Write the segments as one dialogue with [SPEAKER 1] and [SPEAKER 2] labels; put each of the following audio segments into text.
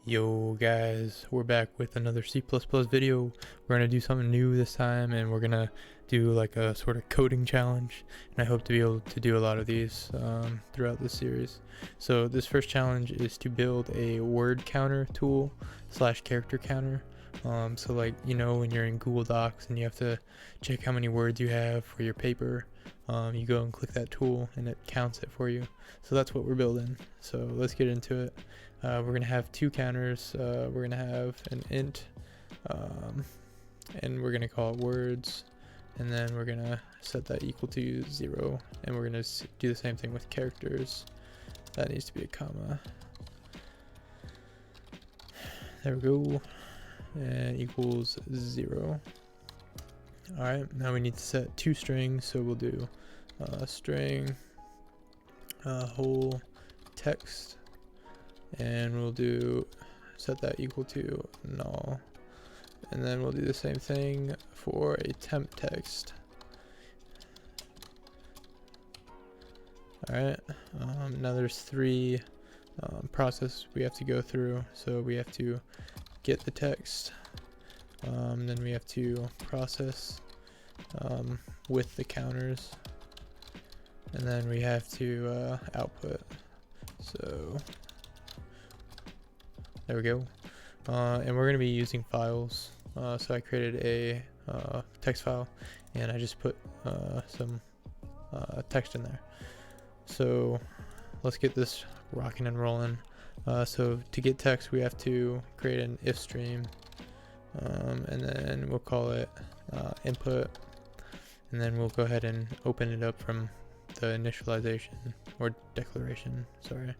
[SPEAKER 1] Yo guys, we're back with another C++ video. We're going to do something new this time, and we're going to do like a sort of coding challenge, and I hope to be able to do a lot of these throughout this series. So this first challenge is to build a word counter tool / character counter. So like, you know, when you're in Google Docs and you have to check how many words you have for your paper, you go and click that tool and it counts it for you. So that's what we're building. So let's get into it. We're going to have two counters. We're going to have an int, and we're going to call it words, and then we're going to set that equal to 0, and we're going to do the same thing with characters. That needs to be a comma. There we go, and equals 0. Alright, now we need to set two strings, so we'll do string whole text, and we'll do set that equal to null, and then we'll do the same thing for a temp text. Alright, now there's three processes we have to go through. So we have to get the text, then we have to process with the counters, and then we have to output. So there we go. And we're going to be using files. So I created a text file, and I just put some text in there. So let's get this rocking and rolling. So to get text, we have to create an if stream, and then we'll call it input, and then we'll go ahead and open it up from the initialization or declaration, sorry.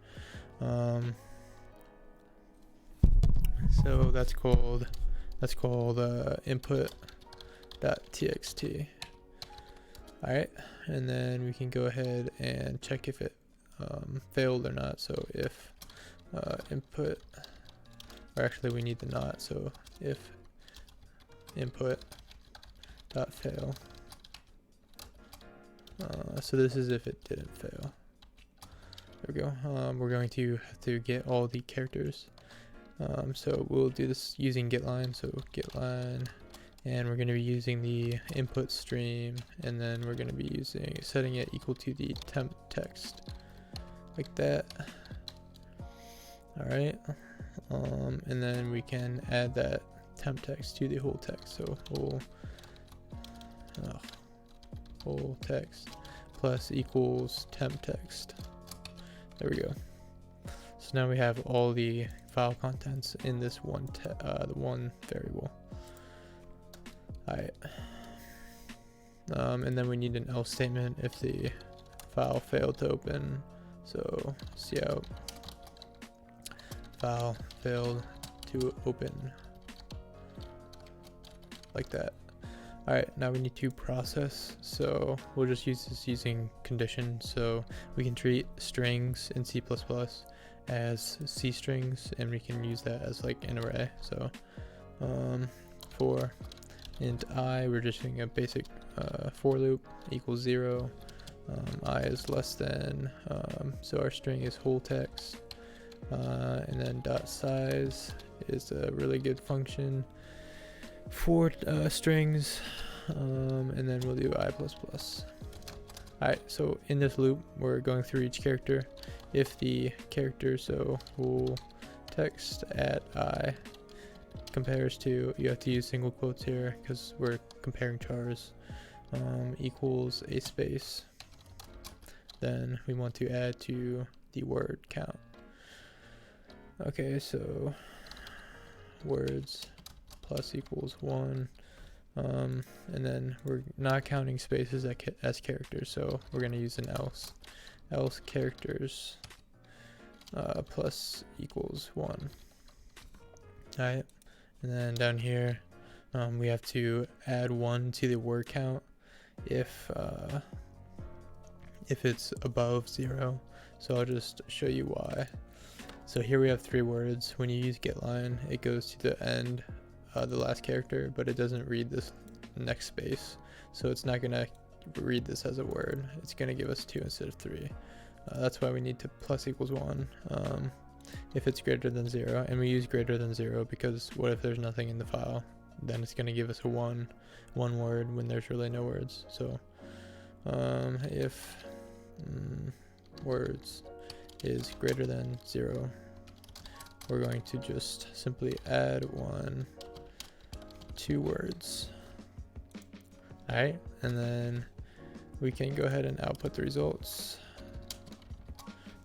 [SPEAKER 1] So that's called input.txt. Alright, and then we can go ahead and check if it failed or not. So if input, or actually we need the not, so if input.fail. So this is if it didn't fail. There we go. We're going to have to get all the characters. So we'll do this using getLine. So getLine, and we're going to be using the input stream, and then we're going to be setting it equal to the temp text, like that. All right, and then we can add that temp text to the whole text. So whole text plus equals temp text. There we go. So now we have all the file contents in this one variable. Alright. And then we need an else statement if the file failed to open. So cout file failed to open, like that. Alright, now we need to process. So we'll just use this using conditions. So we can treat strings in C++ as C strings, and we can use that as like an array. So for int I, we're just doing a basic for loop equals 0. I is less than, so our string is whole text, and then dot size is a really good function for strings, and then we'll do I++. Alright, so in this loop, we're going through each character. If the character, so whole text at I, compares to, you have to use single quotes here because we're comparing chars, equals a space, then we want to add to the word count. Okay, so words plus equals 1. And then we're not counting spaces as characters, so we're going to use an else characters plus equals 1. Alright, and then down here we have to add 1 to the word count if it's above 0. So I'll just show you why. So here we have 3 words. When you use getLine, it goes to the end, the last character, but it doesn't read this next space, so it's not gonna read this as a word. It's gonna give us 2 instead of 3. That's why we need to plus equals 1. if it's greater than 0, and we use greater than 0 because what if there's nothing in the file? Then it's going to give us a one word when there's really no words. So if words is greater than 0, we're going to just simply add 2 words. Alright, and then we can go ahead and output the results.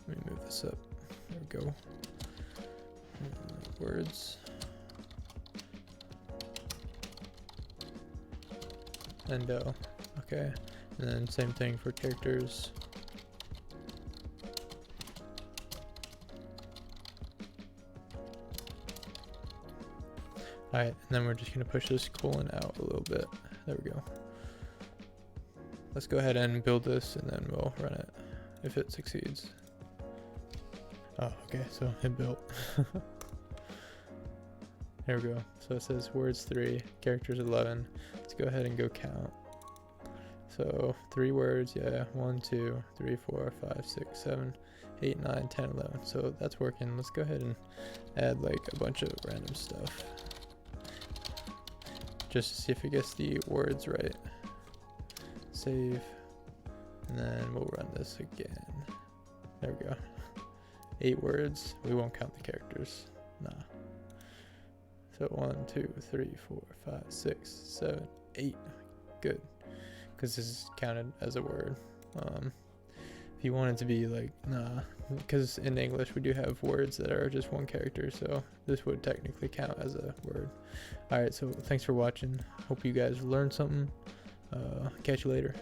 [SPEAKER 1] Let me move this up. There we go. Words. Endo. Okay. And then same thing for characters. Alright, and then we're just going to push this colon out a little bit. There we go. Let's go ahead and build this and then we'll run it if it succeeds. Oh, okay, so it built. There we go. So it says words 3, characters 11. Let's go ahead and go count. So 3 words, yeah, 1, 2, 3, 4, 5, 6, 7, 8, 9, 10, 11. So that's working. Let's go ahead and add like a bunch of random stuff, just to see if it gets the words right. Save, and then we'll run this again. There we go. 8 words. We won't count the characters. Nah. So 1, 2, 3, 4, 5, 6, 7, 8. Good. Because this is counted as a word. If you want it to be like, nah, because in English we do have words that are just 1 character, so this would technically count as a word. Alright, so thanks for watching. Hope you guys learned something. Catch you later.